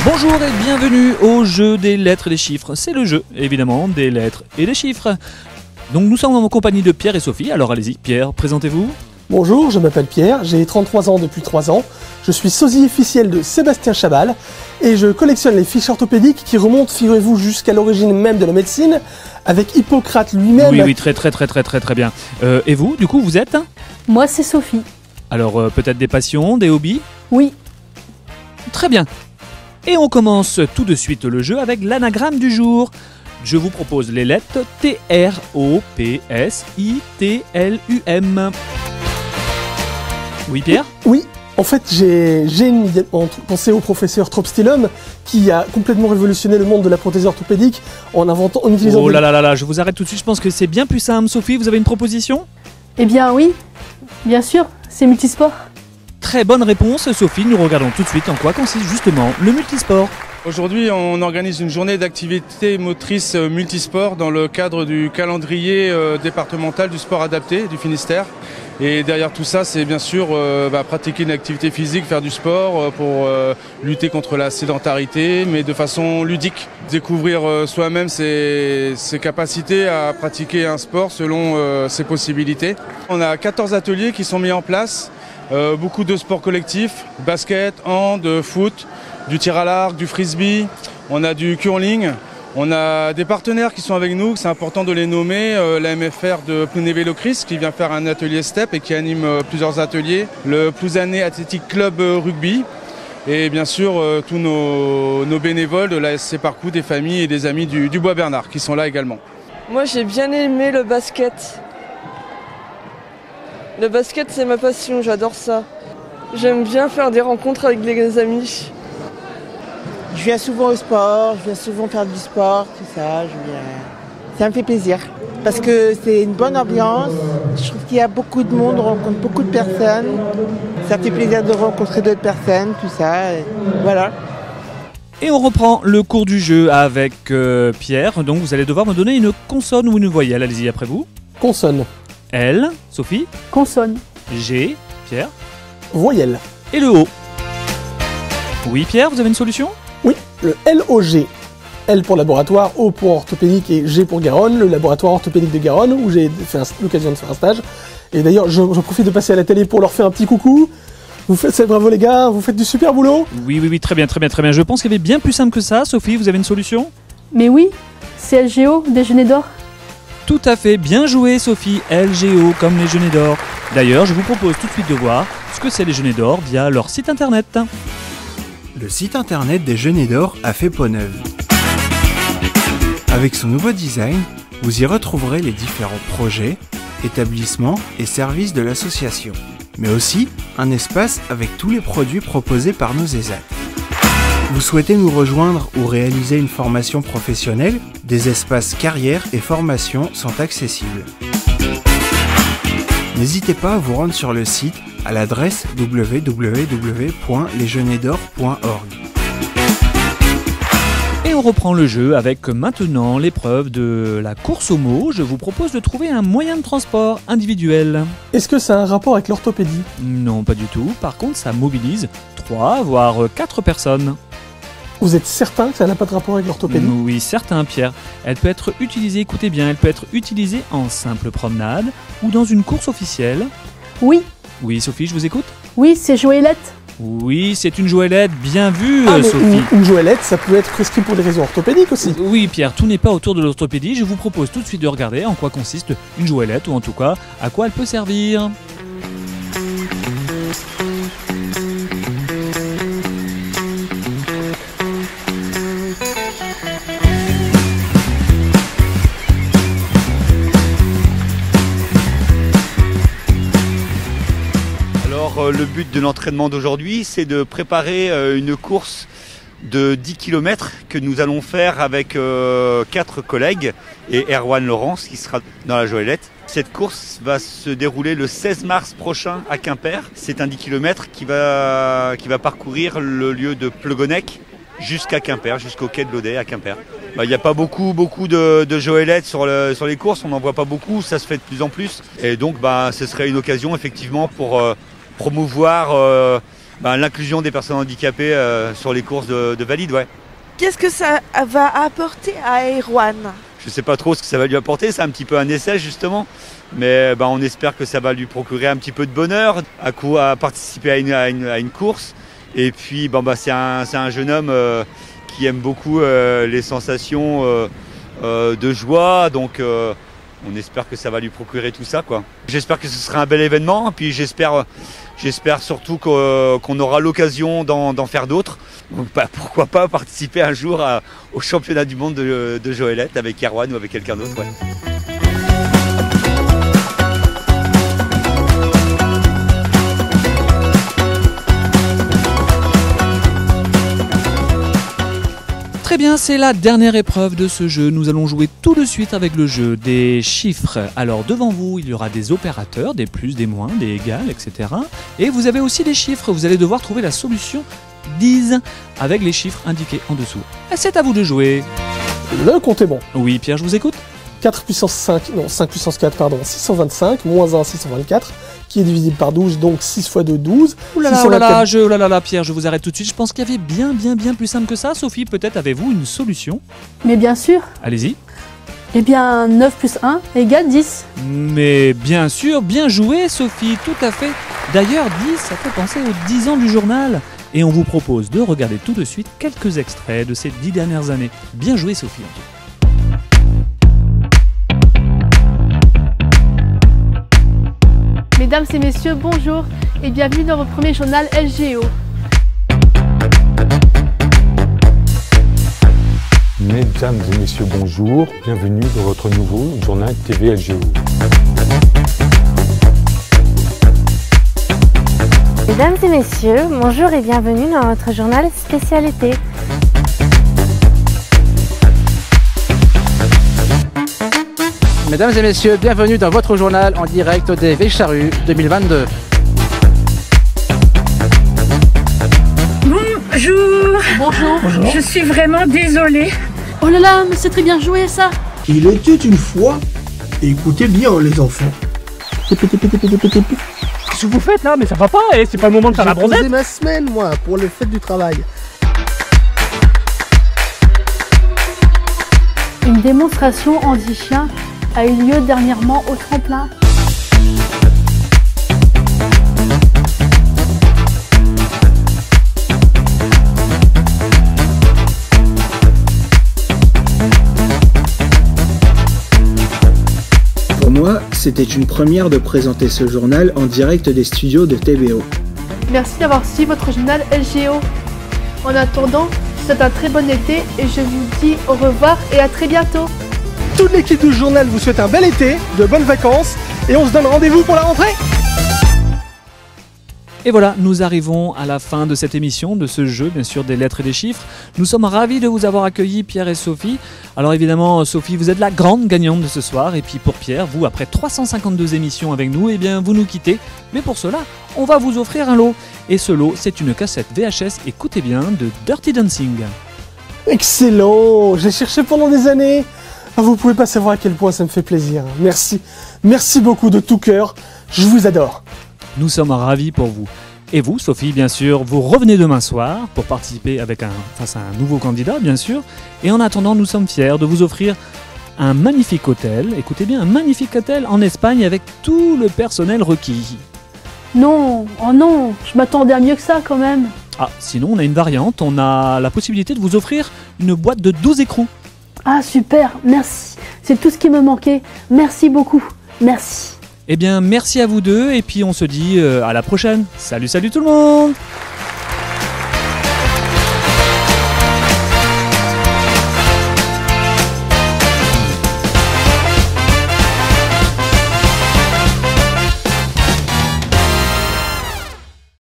Bonjour et bienvenue au jeu des lettres et des chiffres. C'est le jeu, évidemment, des lettres et des chiffres. Donc nous sommes en compagnie de Pierre et Sophie. Alors allez-y, Pierre, présentez-vous. Bonjour, je m'appelle Pierre, j'ai 33 ans depuis 3 ans. Je suis sosie officiel de Sébastien Chabal et je collectionne les fiches orthopédiques qui remontent, figurez-vous, jusqu'à l'origine même de la médecine, avec Hippocrate lui-même. Oui, très bien. Et vous, du coup, vous êtes? Moi, c'est Sophie. Alors peut-être des passions, des hobbies? Oui. Très bien. Et on commence tout de suite le jeu avec l'anagramme du jour. Je vous propose les lettres T-R-O-P-S-I-T-L-U-M. Oui, Pierre? Oui, en fait, j'ai pensé au professeur Tropstylum qui a complètement révolutionné le monde de la prothèse orthopédique en utilisant... Oh là là là là, je vous arrête tout de suite, je pense que c'est bien plus simple. Sophie, vous avez une proposition? Eh bien oui, bien sûr, c'est multisport. Très bonne réponse, Sophie. Nous regardons tout de suite en quoi consiste justement le multisport. Aujourd'hui, on organise une journée d'activité motrice multisport dans le cadre du calendrier départemental du sport adapté du Finistère. Et derrière tout ça, c'est bien sûr pratiquer une activité physique, faire du sport pour lutter contre la sédentarité, mais de façon ludique. Découvrir soi-même ses capacités à pratiquer un sport selon ses possibilités. On a 14 ateliers qui sont mis en place, beaucoup de sports collectifs, basket, hand, foot, du tir à l'arc, du frisbee, on a du curling, on a des partenaires qui sont avec nous, c'est important de les nommer, la MFR de Plounévé-Locris qui vient faire un atelier STEP et qui anime plusieurs ateliers, le Plouzané Athletic Club Rugby et bien sûr tous nos bénévoles de la SC Parcours, des familles et des amis du Bois Bernard qui sont là également. Moi j'ai bien aimé le basket. Le basket c'est ma passion, j'adore ça. J'aime bien faire des rencontres avec les amis. Je viens souvent au sport, je viens souvent faire du sport, tout ça. Ça me fait plaisir. Parce que c'est une bonne ambiance. Je trouve qu'il y a beaucoup de monde, on rencontre beaucoup de personnes. Ça fait plaisir de rencontrer d'autres personnes, tout ça. Et voilà. Et on reprend le cours du jeu avec Pierre. Donc vous allez devoir me donner une consonne ou une voyelle. Allez-y après vous. Consonne. L, Sophie. Consonne. G, Pierre. Voyelle. Et le O. Oui, Pierre, vous avez une solution? Oui, le LOG. L pour laboratoire, O pour orthopédique et G pour Garonne, le laboratoire orthopédique de Garonne, où j'ai fait l'occasion de faire un stage. Et d'ailleurs, je profite de passer à la télé pour leur faire un petit coucou. Vous faites ça, bravo les gars, vous faites du super boulot. Oui, très bien. Je pense qu'il y avait bien plus simple que ça. Sophie, vous avez une solution? Mais oui, c'est LGO, Déjeuner d'or. Tout à fait, bien joué Sophie, LGO comme les Genêts d'or. D'ailleurs, je vous propose tout de suite de voir ce que c'est les Genêts d'or via leur site internet. Le site internet des Genêts d'or a fait peau neuve. Avec son nouveau design, vous y retrouverez les différents projets, établissements et services de l'association, mais aussi un espace avec tous les produits proposés par nos ESAT. Vous souhaitez nous rejoindre ou réaliser une formation professionnelle? Des espaces carrière et formation sont accessibles. N'hésitez pas à vous rendre sur le site à l'adresse www.lesgenêtsdor.org. Et on reprend le jeu avec maintenant l'épreuve de la course aux mots. Je vous propose de trouver un moyen de transport individuel. Est-ce que ça a un rapport avec l'orthopédie? Non, pas du tout. Par contre, ça mobilise 3 voire 4 personnes. Vous êtes certain que ça n'a pas de rapport avec l'orthopédie? Oui, certain, Pierre. Elle peut être utilisée, écoutez bien, elle peut être utilisée en simple promenade ou dans une course officielle. Oui. Oui, Sophie, je vous écoute. Oui, c'est Joëlette. Oui, c'est une joëlette, bien vue, mais Sophie. Une joëlette, ça peut être prescrit pour des raisons orthopédiques aussi. Oui, Pierre, tout n'est pas autour de l'orthopédie. Je vous propose tout de suite de regarder en quoi consiste une joëlette, ou en tout cas, à quoi elle peut servir. Le but de l'entraînement d'aujourd'hui, c'est de préparer une course de 10 km que nous allons faire avec 4 collègues et Erwan Laurence qui sera dans la joëlette. Cette course va se dérouler le 16 mars prochain à Quimper. C'est un 10 km qui va parcourir le lieu de Plogonec jusqu'à Quimper, jusqu'au quai de l'Audet à Quimper. Il n'y a pas beaucoup de joëlettes sur les courses, on n'en voit pas beaucoup, ça se fait de plus en plus. Et donc ce serait une occasion effectivement pour promouvoir l'inclusion des personnes handicapées sur les courses de valides. Ouais. Qu'est-ce que ça va apporter à Erwan? Je ne sais pas trop ce que ça va lui apporter, c'est un petit peu un essai justement. Mais on espère que ça va lui procurer un petit peu de bonheur à participer à une course. Et puis c'est un jeune homme qui aime beaucoup les sensations de joie. Donc on espère que ça va lui procurer tout ça, quoi. J'espère que ce sera un bel événement. Puis j'espère surtout qu'on aura l'occasion d'en faire d'autres. Donc pourquoi pas participer un jour au championnat du monde de Joëlette avec Erwan ou avec quelqu'un d'autre. Ouais. Très bien, c'est la dernière épreuve de ce jeu. Nous allons jouer tout de suite avec le jeu des chiffres. Alors devant vous, il y aura des opérateurs, des plus, des moins, des égales, etc. Et vous avez aussi des chiffres. Vous allez devoir trouver la solution 10 avec les chiffres indiqués en dessous. Et c'est à vous de jouer. Le compte est bon. Oui, Pierre, je vous écoute. 5 puissance 4, pardon, 625, moins 1, 624, qui est divisible par 12, donc 6 fois 2, 12. Oulala, Pierre, je vous arrête tout de suite. Je pense qu'il y avait bien plus simple que ça. Sophie, peut-être avez-vous une solution? Mais bien sûr. Allez-y. Eh bien, 9 plus 1 égale 10. Mais bien sûr, bien joué, Sophie, tout à fait. D'ailleurs, 10, ça fait penser aux 10 ans du journal. Et on vous propose de regarder tout de suite quelques extraits de ces 10 dernières années. Bien joué, Sophie, en tout cas. Mesdames et messieurs, bonjour et bienvenue dans votre premier journal LGO. Mesdames et messieurs, bonjour, bienvenue dans votre nouveau journal TV LGO. Mesdames et messieurs, bonjour et bienvenue dans notre journal spécialité. Mesdames et messieurs, bienvenue dans votre journal en direct des Vécharrues 2022. Bonjour. Bonjour. Je suis vraiment désolée. Oh là là, mais c'est très bien joué ça. Il était une fois, écoutez bien les enfants. Qu'est-ce que vous faites là? Mais ça va pas, c'est pas le moment de faire la bronzette. J'ai posé ma semaine moi, pour le fête du travail. Une démonstration handi-chien a eu lieu dernièrement au tremplin. Pour moi, c'était une première de présenter ce journal en direct des studios de TVO. Merci d'avoir suivi votre journal LGO. En attendant, c'est un très bon été et je vous dis au revoir et à très bientôt. Toute l'équipe du journal vous souhaite un bel été, de bonnes vacances et on se donne rendez-vous pour la rentrée. Et voilà, nous arrivons à la fin de cette émission, de ce jeu, bien sûr, des lettres et des chiffres. Nous sommes ravis de vous avoir accueillis, Pierre et Sophie. Alors évidemment, Sophie, vous êtes la grande gagnante de ce soir. Et puis pour Pierre, vous, après 352 émissions avec nous, eh bien, vous nous quittez. Mais pour cela, on va vous offrir un lot. Et ce lot, c'est une cassette VHS, écoutez bien, de Dirty Dancing. Excellent, j'ai cherché pendant des années. Vous pouvez pas savoir à quel point ça me fait plaisir. Merci, merci beaucoup de tout cœur. Je vous adore. Nous sommes ravis pour vous. Et vous, Sophie, bien sûr, vous revenez demain soir pour participer face à un nouveau candidat, bien sûr. Et en attendant, nous sommes fiers de vous offrir un magnifique hôtel. Écoutez bien, un magnifique hôtel en Espagne avec tout le personnel requis. Non, oh non, je m'attendais à mieux que ça quand même. Ah, sinon, on a une variante. On a la possibilité de vous offrir une boîte de 12 écrous. Ah super, merci. C'est tout ce qui me manquait. Merci beaucoup. Merci. Eh bien, merci à vous deux et puis on se dit à la prochaine. Salut tout le monde!